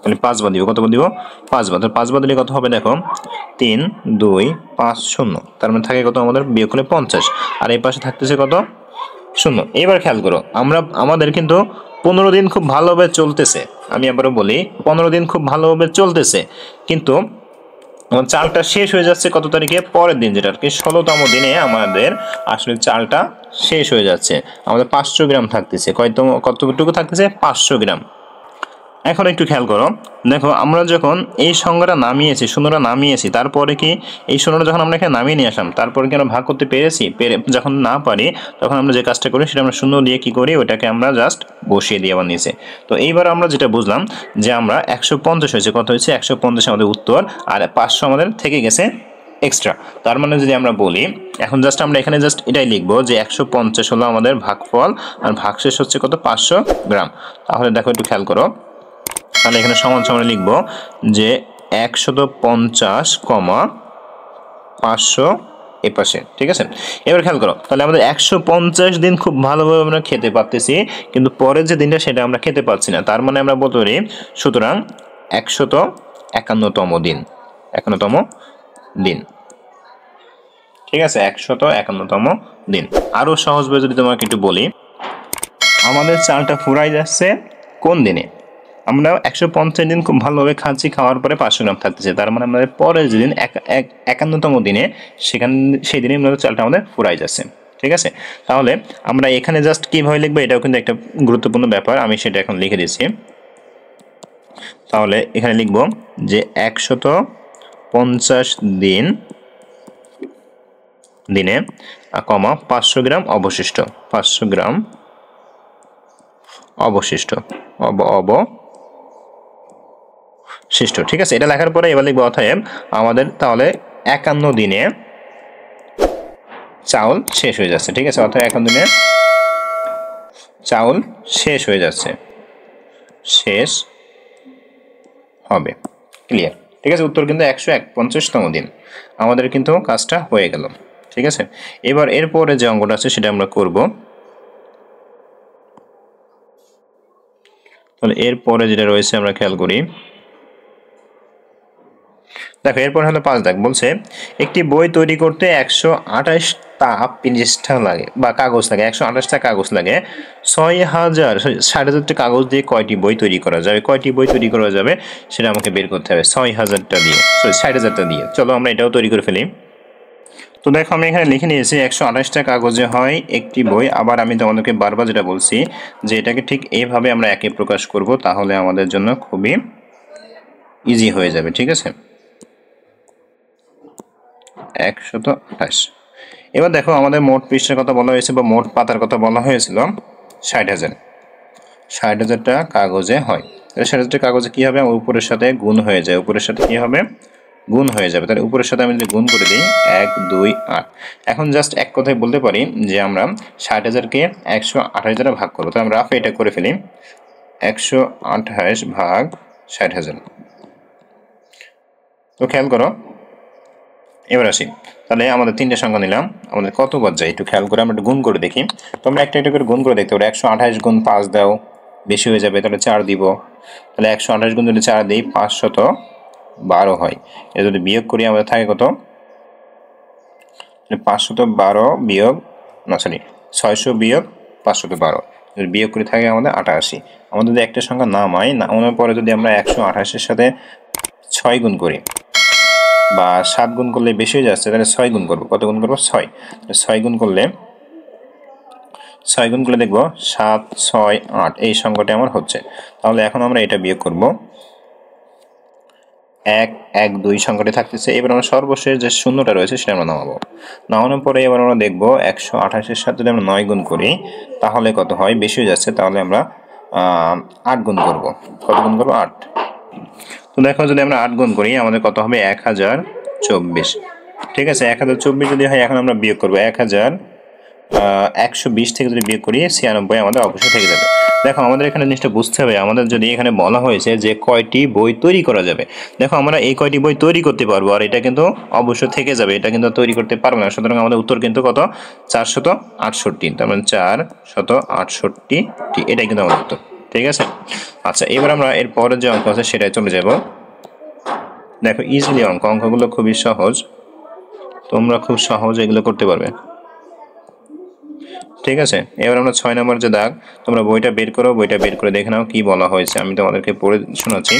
তাহলে 5বার দিব। কতবার দিব? 5বার। তো 5বার দিলে কত হবে দেখো, 3 2 5 0, তার মানে থাকে কত আমাদের, বিয়োগ করলে 50, আর এই পাশে থাকতেছে কত, 0। এবার খেয়াল করো, আমাদের কিন্তু 15 দিন খুব ভালোভাবে চলতেছে। আমি আবারও বলি, 15 দিন খুব ভালোভাবে চলতেছে, কিন্তু আমার চালটা শেষ হয়ে যাচ্ছে কত তারিখে, পরের দিন, যেটা আর কি 16তম দিনে আমাদের আসলে চালটা শেষ হয়ে যাচ্ছে। আমাদের 500 গ্রাম থাকতেছে, কতটুকু থাকতেছে, 500 গ্রাম। এখন একটু খেয়াল করো, দেখো আমরা যখন এই সংখ্যাটা নামিয়েছি, শূন্যটা নামিয়েছি, তারপরে কি এই শূন্যটা যখন আমরা এখানে নামিয়ে নিয়ে আসলাম, তারপরে কি আমরা ভাগ করতে পেরেছি? যখন না পারি, তখন আমরা যে কাজটা করি সেটা আমরা শূন্য দিয়ে কি করি, ওটাকে আমরা জাস্ট বসিয়ে দিই আবার নিচে। তো এইবার আমরা যেটা বুঝলাম যে আমরা 150 হয়েছে, কত হয়েছে, 150 আমাদের উত্তর, আর 500 আমাদের থেকে গেছে এক্সট্রা। তার মানে যদি আমরা বলি, এখন জাস্ট আমরা এখানে জাস্ট এটাই লিখবো যে 150 হলো আমাদের ভাগফল, আর ভাগশেষ হচ্ছে কত, 500 গ্রাম। তাহলে দেখো একটু খেয়াল করো, তাহলে এখানে সমান সমান লিখবো যে 150, 500 এপাশে। ঠিক আছে, এবার খেয়াল করো, তাহলে আমাদের 150 দিন খুব ভালোভাবে আমরা খেতে পারতেছি, কিন্তু পরের যে দিনটা সেটা আমরা খেতে পারছি না। তার মানে আমরা বলতে পারি, সুতরাং 151তম দিন, 51তম দিন। ঠিক আছে, 151তম দিন। আরো সহজভাবে যদি তোমাকে একটু বলি, আমাদের চালটা ফুরাই যাচ্ছে কোন দিনে, আমরা 150 দিন খুব ভালোভাবে খাচ্ছি, খাওয়ার পরে 500 গ্রাম থাকতেছে। তার মানে আমাদের পরের যেদিন 51তম দিনে, সেই দিনে আমাদের চালটা আমাদের ফুরাই যাচ্ছে। ঠিক আছে, তাহলে আমরা এখানে জাস্ট কিভাবে লিখবো, এটাও কিন্তু একটা গুরুত্বপূর্ণ ব্যাপার, আমি সেটা এখন লিখে দিচ্ছি। তাহলে এখানে লিখবো যে 150 দিনে 500 গ্রাম অবশিষ্ট, 500 গ্রাম অবশিষ্ট, অবশিষ্ট। ঠিক আছে, এটা লেখার পরে এবার লিখবো, অতএব আমাদের তাহলে 51 দিনে চাউল শেষ হয়ে যাচ্ছে। ঠিক আছে, অর্থাৎ 51 দিনে চাউল শেষ হয়ে যাচ্ছে, শেষ হবে। ক্লিয়ার? ঠিক আছে, উত্তর কিন্তু 151তম দিন। আমাদের কিন্তু কাজটা হয়ে গেল। ঠিক আছে, এবার এরপরে যে অঙ্কটা আছে সেটা আমরা করব। তাহলে এরপরে যেটা রয়েছে আমরা খেয়াল করি, দেখো এরপর হলো 5 দাগ, বলছে একটি বই তৈরি করতে 128টা পৃষ্ঠা লাগে বা কাগজ লাগে, 128টা কাগজ লাগে। 60,000 কাগজ দিয়ে কয়টি বই তৈরি করা যাবে, কয়টি বই তৈরি করা যাবে সেটা আমাকে বের করতে হবে 6,000টা দিয়ে, 60,000টা দিয়ে। চলো আমরা এটাও তৈরি করে ফেলি। তো দেখো আমি এখানে লিখে নিয়েছি 128টা কাগজে হয় একটি বই। আবার আমি তোমাদেরকে বারবার যেটা বলছি যে এটাকে ঠিক এইভাবে আমরা একে প্রকাশ করব, তাহলে আমাদের জন্য খুবই ইজি হয়ে যাবে। ঠিক আছে, 128। এবার দেখো আমাদের মোট পৃষ্ঠার কথা বলা হয়েছে বা মোট পাতার কথা বলা হয়েছিল 60,000। 60,000টা কাগজে হয়, 60,000টা কাগজে কি হবে, উপরের সাথে গুণ হয়ে যায়, উপরের সাথে কি হবে, গুণ হয়ে যাবে। তাহলে উপরের সাথে আমি যদি গুণ করে দিই 1 2 8, এখন জাস্ট এক কথায় বলতে পারি যে আমরা 60,000কে 128 দ্বারা ভাগ করবো। তো আমরা রাফে এটা করে ফেলি, 128 ভাগ 60,000। তো খেয়াল করো, এবার আসি, তাহলে আমাদের 3টে সংখ্যা নিলাম, আমাদের কতবার যায় একটু খেয়াল করে আমরা একটু গুণ করে দেখি। তোমরা একটা একটা করে গুণ করে দেখতে পারো, 128 গুণ 5 দাও, বেশি হয়ে যাবে, তাহলে 4 দিব। তাহলে 128 গুণ যদি 4 দিই 512 হয়। এটা যদি বিয়োগ করি আমাদের থাকে কত, 512 বিয়োগ, না সরি 600 বিয়োগ 512, যদি বিয়োগ করে থাকে আমাদের 88। আমাদের যদি একটা সংখ্যা নামাই, নামানোর পরে যদি আমরা 128-এর সাথে 6 গুণ করি বা 7 গুণ করলে বেশি হয়ে যাচ্ছে, তাহলে 6 গুণ করবো। কত গুণ করবো? 6। 6 গুণ করলে দেখবো 7, 6, 8 এই সংখ্যাটা আমার হচ্ছে। তাহলে এখন আমরা এটা বিয়োগ করব, 1, 1, 2 সংখ্যাটি থাকতেছে। এবার আমরা সর্বশেষ যে শূন্যটা রয়েছে সেটা আমরা নামাবো। নামানোর পরে এবার আমরা দেখবো 128-এর সাথে যদি আমরা 9 গুণ করি তাহলে কত হয়? বেশি হয়ে যাচ্ছে, তাহলে আমরা 8 গুণ করবো। কত গুণ করবো? 8। তো দেখো যদি আমরা 8 গুণ করি আমাদের কত হবে? 1024। ঠিক আছে, 1024 যদি হয়, এখন আমরা বিয়োগ করবো 120 থেকে যদি বিয়োগ করি 96 আমাদের অবশ্যই থেকে যাবে। দেখো আমাদের এখানে জিনিসটা বুঝতে হবে, আমাদের যদি এখানে বলা হয়েছে যে কয়টি বই তৈরি করা যাবে, দেখো আমরা এই কয়টি বই তৈরি করতে পারবো, আর এটা কিন্তু অবশ্যই থেকে যাবে, এটা কিন্তু তৈরি করতে পারবো না। সুতরাং আমাদের উত্তর কিন্তু কত? 468। তার মানে 468, এটাই কিন্তু আমাদের উত্তর। ঠিক আছে, আচ্ছা এবার আমরা এর পরের যে অঙ্ক আছে সেটাই চলে যাব। দেখো ইজিলি অঙ্কগুলো খুবই সহজ, তোমরা খুব সহজ এগুলো করতে পারবে। ঠিক আছে, এবার আমরা 6 নম্বর যে দাগ, তোমরা বইটা বের করো, বইটা বের করে দেখে নাও কি বলা হয়েছে, আমি তোমাদেরকে পড়ে শোনাচ্ছি।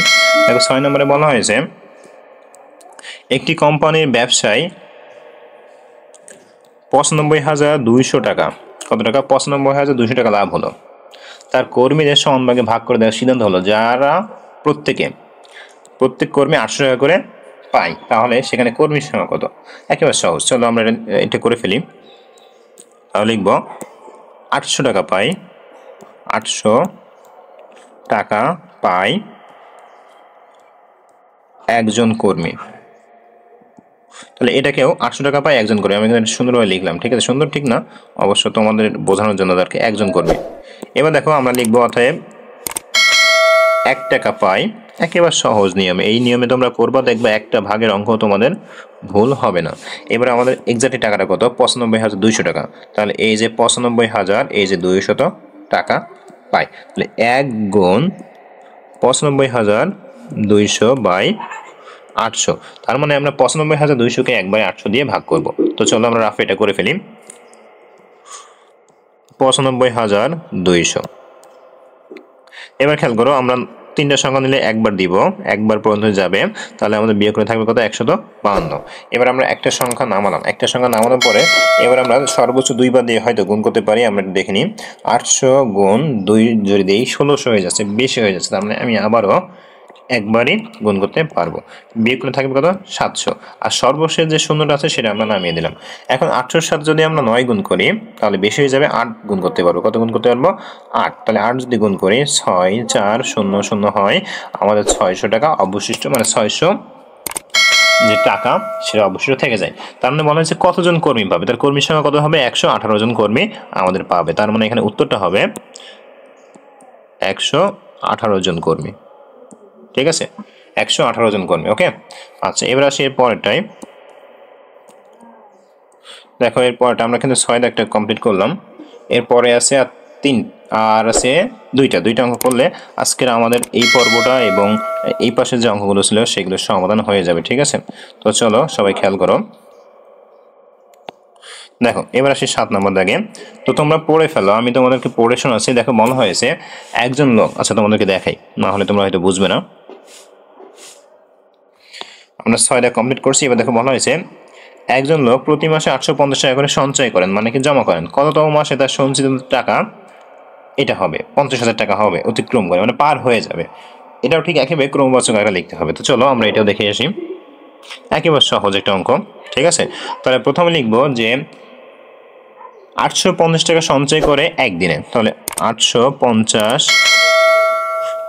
দেখো 6 নম্বরে বলা হয়েছে, একটি কোম্পানির ব্যবসায় 95,200 টাকা, কত টাকা? 95,200 টাকা লাভ হলো। তার কর্মীদের সমানভাগে ভাগ করে দেওয়ার সিদ্ধান্ত হলো, যারা প্রত্যেক কর্মী 800 টাকা করে পায়। তাহলে সেখানে কর্মীর সংখ্যা কত? একেবারে সহজ, চলো আমরা এটা করে ফেলি। তাহলে লিখব 800 টাকা পাই, 800 টাকা পায় একজন কর্মী। তাহলে এটাকেও 800 টাকা পায় একজন কর্মী, আমি এখানে সুন্দরভাবে লিখলাম। ঠিক আছে, সুন্দর ঠিক না, অবশ্য তোমাদের বোঝানোর জন্য তাদেরকে একজন কর্মী। এবার দেখো আমরা লিখবো অতএব 1 টাকা পাই, একেবারে সহজ নিয়ম, এই নিয়মে তোমরা করবা, দেখবা একটা ভাগের অঙ্ক তোমাদের ভুল হবে না। এবার আমাদের এক্সাক্টলি টাকাটা কত? 95,200 টাকা। তাহলে এই যে 95,000, এই যে 200 টাকা পাই, তাহলে 1 গুণ 95,200 বাই 800। তার মানে আমরা 95,200-কে 1/800 দিয়ে ভাগ করব। তো চলো আমরা রাফে এটা করে ফেলি। 95,200। এবার খেয়াল করো, আমরা 3টা সংখ্যা নিলে একবার দিব, একবার পর্যন্ত যাবে, তাহলে আমাদের বিয়োগ করে থাকবে কত? 152। এবার আমরা একটা সংখ্যা নামালাম, একটা সংখ্যা নামানোর পরে এবার আমরা সর্বোচ্চ 2 বার দিয়ে হয়তো গুণ করতে পারি। আমরা দেখে নিই, 800 গুণ 2 যদি দিই 1600 হয়ে যাচ্ছে, বেশি হয়ে যাচ্ছে, তার মানে আমি আবারও একবারই গুণ করতে পারবো। বিয়োগ করে থাকবে কত? 700। আর সর্বশেষ যে শূন্যটা আছে সেটা আমরা নামিয়ে দিলাম। এখন 800-এর সাথে যদি আমরা 9 গুণ করি তাহলে বেশি হয়ে যাবে, 8 গুণ করতে পারবো। কত গুণ করতে পারবো? 8। তাহলে 8 যদি গুণ করি 6400 হয়, আমাদের 600 টাকা অবশিষ্ট, মানে 600 যে টাকা সেটা অবশ্যই থেকে যায়। তার মানে বলা হয়েছে কতজন কর্মী পাবে, তার কর্মীর সংখ্যা কত হবে? 118 জন কর্মী আমাদের পাবে। তার মানে এখানে উত্তরটা হবে 118 জন কর্মী। ঠিক আছে, 118 জন কর্মী। ওকে, আচ্ছা এবার আসি এর পরেরটাই। দেখো এর পরেরটা আমরা কিন্তু 6 দাগটা কমপ্লিট করলাম, এরপরে আছে আর 3 আর আছে 2টা অঙ্ক করলে আজকের আমাদের এই পর্বটা এবং এই পাশে যে অঙ্কগুলো ছিল সেগুলোর সমাধান হয়ে যাবে। ঠিক আছে, তো চলো সবাই খেয়াল করো। দেখো এবার আসি 7 নম্বর দাগে, তো তোমরা পড়ে ফেলো, আমি তোমাদেরকে পড়ে শোনাচ্ছি। দেখো বলা হয়েছে একজন লোক, আচ্ছা তোমাদেরকে দেখাই, না হলে তোমরা হয়তো বুঝবে না। আমরা 6 দাগ কমপ্লিট করছি। এবার দেখো বলা হয়েছে একজন লোক প্রতি মাসে 850 টাকা করে সঞ্চয় করেন, মানে কি জমা করেন। কততম মাসে তার সঞ্চিত টাকা এটা হবে? 50,000 টাকা হবে, অতিক্রম করে, মানে পার হয়ে যাবে। এটাও ঠিক একেবারে ক্রমবাচক আকারে লিখতে হবে। তো চলো আমরা এটাও দেখে আসি, একেবারে সহজ একটা অঙ্ক। ঠিক আছে, তাহলে প্রথমে লিখবো যে 850 টাকা সঞ্চয় করে একদিনে, তাহলে 850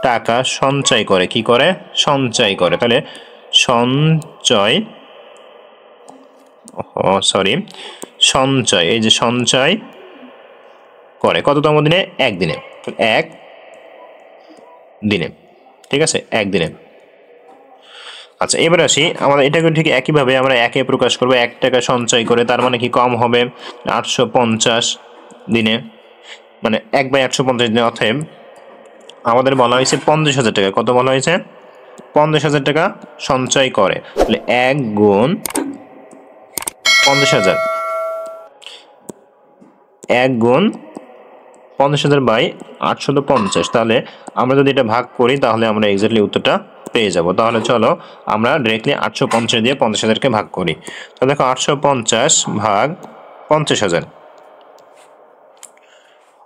টাকা সঞ্চয় করে, কি করে? সঞ্চয় করে। তাহলে সঞ্চয়, সঞ্চয়, এই যে সঞ্চয় করে কততম দিনে? একদিনে, এক দিনে। ঠিক আছে, একদিনে। আচ্ছা এবার আসি, আমাদের এটাকে ঠিক একইভাবে আমরা একে প্রকাশ করবো, 1 টাকা সঞ্চয় করে, তার মানে কি কম হবে 850 দিনে, মানে 1/850 দিনে, অতএব আমাদের বলা হয়েছে 50,000 টাকা, কত বলা হয়েছে 50,000 টাকা সঞ্চয় করে, তাহলে 1 গুণ 50,000, 1 গুণ 50,000 বাই 850, তাহলে আমরা যদি এটা ভাগ করি তাহলে আমরা এক্স্যাক্টলি উত্তরটা পেয়ে যাব। তাহলে চলো আমরা ডিরেক্টলি 850 দিয়ে 50,000কে ভাগ করি। তো দেখো 850 ভাগ 50,000,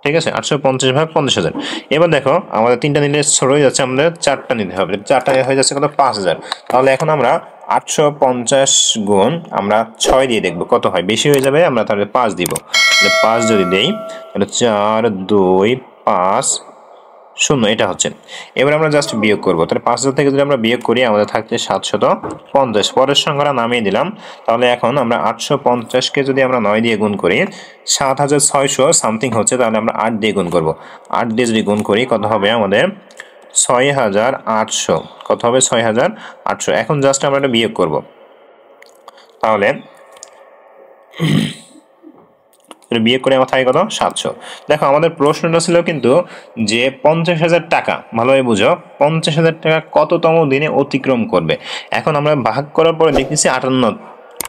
ঠিক আছে, 850 ভাগ 50,000। এবার দেখো আমাদের 3টা নিলে ছোট হয়ে যাচ্ছে, আমাদের 4টা নিতে হবে, 4টা হয়ে যাচ্ছে কত 5,000। তাহলে এখন আমরা 850 গুণ আমরা 6 দিয়ে দেখবো কত হয়, বেশি হয়ে যাবে আমরা তাহলে 5 দিব, তাহলে 5 যদি দেই তাহলে 4 2 5 0 এটা হচ্ছে। এবার আমরা জাস্ট বিয়োগ করবো, তাহলে 5,000 থেকে যদি আমরা বিয়োগ করি আমাদের থাকছে 750, পরের সংখ্যাটা নামিয়ে দিলাম। তাহলে এখন আমরা 850কে যদি আমরা 9 দিয়ে গুণ করি 7,600 সামথিং হচ্ছে, তাহলে আমরা 8 দিয়ে গুণ করবো, 8 দিয়ে যদি গুণ করি কত হবে আমাদের 6,800, কত হবে 6,800। এখন জাস্ট আমরা এটা বিয়োগ করবো, তাহলে বিয়োগ করে আমার থাকে কত 700। দেখো আমাদের প্রশ্নটা ছিল কিন্তু যে 50,000 টাকা, ভালোভাবে বুঝো 50,000 টাকা কততম দিনে অতিক্রম করবে। এখন আমরা ভাগ করার পরে দেখতেছি 58,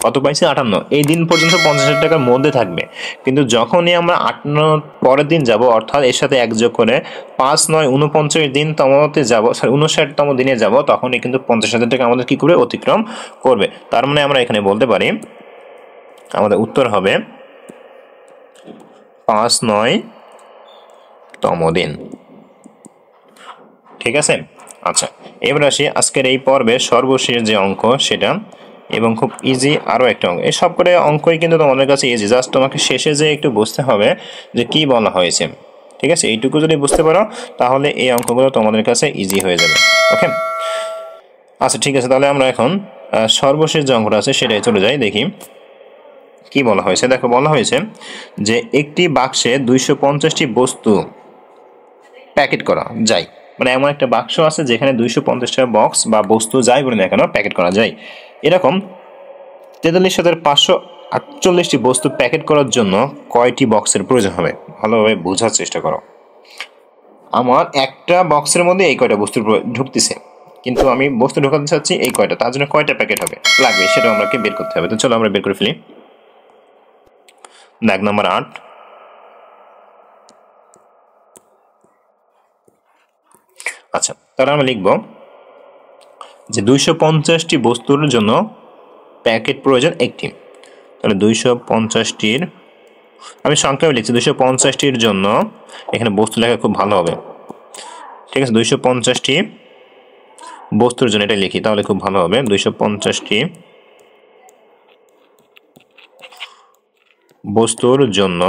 কত পাইছি 58, এই দিন পর্যন্ত 50,000 টাকার মধ্যে থাকবে। কিন্তু যখনই আমরা 58 পরের দিন যাব, অর্থাৎ এর সাথে 1 যোগ করে 5 9 49 দিন তমতে যাব, 59তম দিনে যাব, তখনই কিন্তু 50,000 টাকা আমাদের কি করে অতিক্রম করবে। তার মানে আমরা এখানে বলতে পারি আমাদের উত্তর হবে 5 9তম দিন, ঠিক আছে। আচ্ছা, এবার আসি আজকের এই পর্বের সর্বশেষ যে অঙ্ক সেটা, এবং খুব ইজি আরও একটা অঙ্ক। এই সব করে অঙ্কই কিন্তু তোমাদের কাছে ইজি, জাস্ট তোমাকে শেষে যে একটু বুঝতে হবে যে কি বলা হয়েছে, ঠিক আছে। এইটুকু যদি বুঝতে পারো তাহলে এই অঙ্কগুলো তোমাদের কাছে ইজি হয়ে যাবে। ওকে, আচ্ছা ঠিক আছে, তাহলে আমরা এখন সর্বশেষ যে অঙ্কটা আছে সেটাই চলে যাই, দেখি কি বলা হয়েছে। দেখো বলা হয়েছে যে একটি বাক্সে 250টি বস্তু প্যাকেট করা যায়, মানে এমন একটা বাক্স আছে যেখানে 250টা বক্স বা বস্তু যাই বলে না কেন প্যাকেট করা যায়। এরকম 43,548টি বস্তু প্যাকেট করার জন্য কয়টি বক্সের প্রয়োজন হবে, ভালোভাবে বোঝার চেষ্টা করো। আমার একটা বক্সের মধ্যে এই কয়টা বস্তু ঢুকতেছে, কিন্তু আমি বস্তু ঢোকাতে চাচ্ছি এই কয়টা, তার জন্য কয়টা প্যাকেট হবে লাগবে সেটা আমাকে বের করতে হবে। তো চলো আমরা বের করে ফেলি। দাগ নাম্বার 8, আচ্ছা তাহলে আমরা লিখব যে 250টি বস্তুর জন্য প্যাকেট প্রয়োজন একটি, তাহলে 250টির আমি সংখ্যায় লিখছি, 250টির জন্য এখানে বস্তু লেখা খুব ভালো হবে, ঠিক আছে। 250টি বস্তুর জন্য এটা লিখি তাহলে খুব ভালো হবে, 250টি বস্তুর জন্য।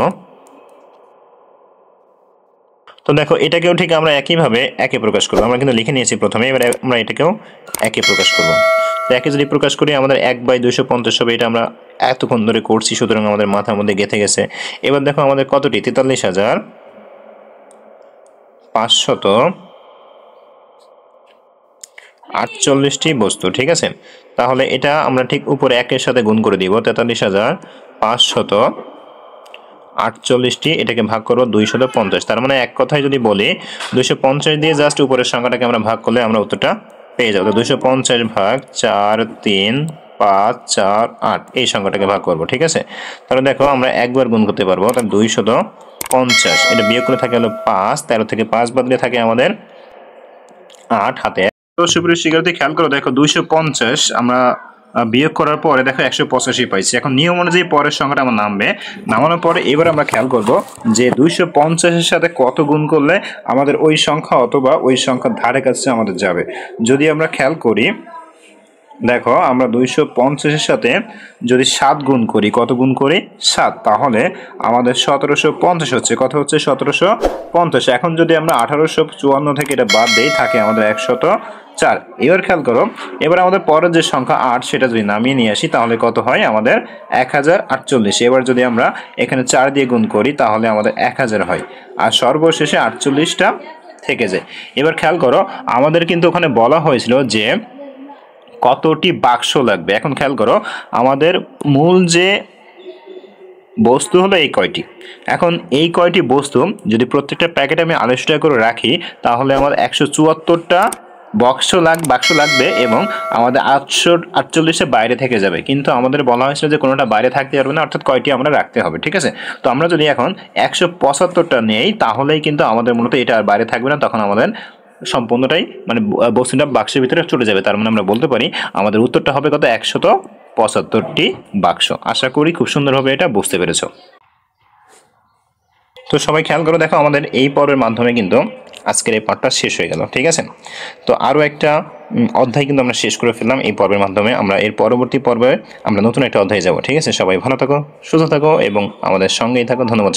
তো দেখো এটাকেও ঠিক আমরা একইভাবে একে প্রকাশ করবো, আমরা কিন্তু লিখে নিয়েছি প্রথমে, এবার আমরা এটাকেও একে প্রকাশ করবো। তো একে যদি প্রকাশ করি আমাদের 1/250 হবে, এটা আমরা এতক্ষণ ধরে করছি, সুতরাং আমাদের মাথার মধ্যে গেঁথে গেছে। এবার দেখো আমাদের কতটি 43,548টি বস্তু, ঠিক আছে। তাহলে এটা আমরা ঠিক উপরে একের সাথে গুণ করে দিব, 43,548টি, এটাকে ভাগ করবো 250, তার মানে এক কথায় যদি বলি 250 দিয়ে জাস্ট উপরের সংখ্যাটাকে আমরা ভাগ করলে আমরা উত্তরটা পেয়ে যাবো। 250 ভাগ 4 3 5 4 8 এই সংখ্যাটাকে ভাগ করবো, ঠিক আছে। তাহলে দেখো আমরা একবার গুণ করতে পারবো, তাহলে 250, এটা বিয়োগ করে থাকে হলো 5, 13 থেকে 5 বাদ দিয়ে থাকে আমাদের 8 হাতে। তো সুপ্রিয় শিক্ষার্থী খেয়াল করো, দেখো 250 আমরা বিয়োগ করার পরে দেখো 185 পাইছি। এখন নিয়ম অনুযায়ী পরের সংখ্যাটা আমার নামবে, নামানোর পরে এবার আমরা খেয়াল করব যে 250-এর সাথে কত গুণ করলে আমাদের ওই সংখ্যা অথবা ওই সংখ্যার ধারে কাছে আমাদের যাবে। যদি আমরা খেয়াল করি, দেখো আমরা 250-এর সাথে যদি 7 গুণ করি, কত গুণ করি 7, তাহলে আমাদের 1750 হচ্ছে, কত হচ্ছে 1750। এখন যদি আমরা 1854 থেকে এটা বাদ দেই থাকে আমাদের 104। এবার খেয়াল করো, এবার আমাদের পরের যে সংখ্যা 8 সেটা যদি নামিয়ে নিয়ে আসি তাহলে কত হয় আমাদের 1048। এবার যদি আমরা এখানে 4 দিয়ে গুণ করি তাহলে আমাদের 1000 হয়, আর সর্বশেষে 48টা থেকে যায়। এবার খেয়াল করো আমাদের কিন্তু ওখানে বলা হয়েছিল যে কতটি বাক্স লাগবে। এখন খেয়াল করো আমাদের মূল যে বস্তু হলো এই কয়টি। এখন এই কয়টি বস্তু যদি প্রত্যেকটা প্যাকেটে আমি 250 টাকা করে রাখি, তাহলে আমার 174টা বাক্স লাগবে এবং আমাদের 848 বাইরে থেকে যাবে। কিন্তু আমাদের বলা হয়েছিল যে কোনোটা বাইরে থাকতে পারবে না, অর্থাৎ কয়টি আমরা রাখতে হবে। ঠিক আছে, তো আমরা যদি এখন 175টা নেই, তাহলেই কিন্তু আমাদের মূলত এটা আর বাইরে থাকবে না, তখন আমাদের সম্পূর্ণটাই মানে বস্তুটা বাক্সের ভিতরে চলে যাবে। তার মানে আমরা বলতে পারি আমাদের উত্তরটা হবে কত, 175টি বাক্স। আশা করি খুব সুন্দরভাবে এটা বুঝতে পেরেছো। তো সবাই খেয়াল করো, দেখো আমাদের এই পর্বের মাধ্যমে কিন্তু আজকের এই পাঠটা শেষ হয়ে গেল। ঠিক আছে, তো আরও একটা অধ্যায় কিন্তু আমরা শেষ করে ফেললাম এই পর্বের মাধ্যমে। আমরা এর পরবর্তী পর্বে আমরা নতুন একটা অধ্যায়ে যাব। ঠিক আছে, সবাই ভালো থাকো, সুস্থ থাকো এবং আমাদের সঙ্গেই থাকো। ধন্যবাদ।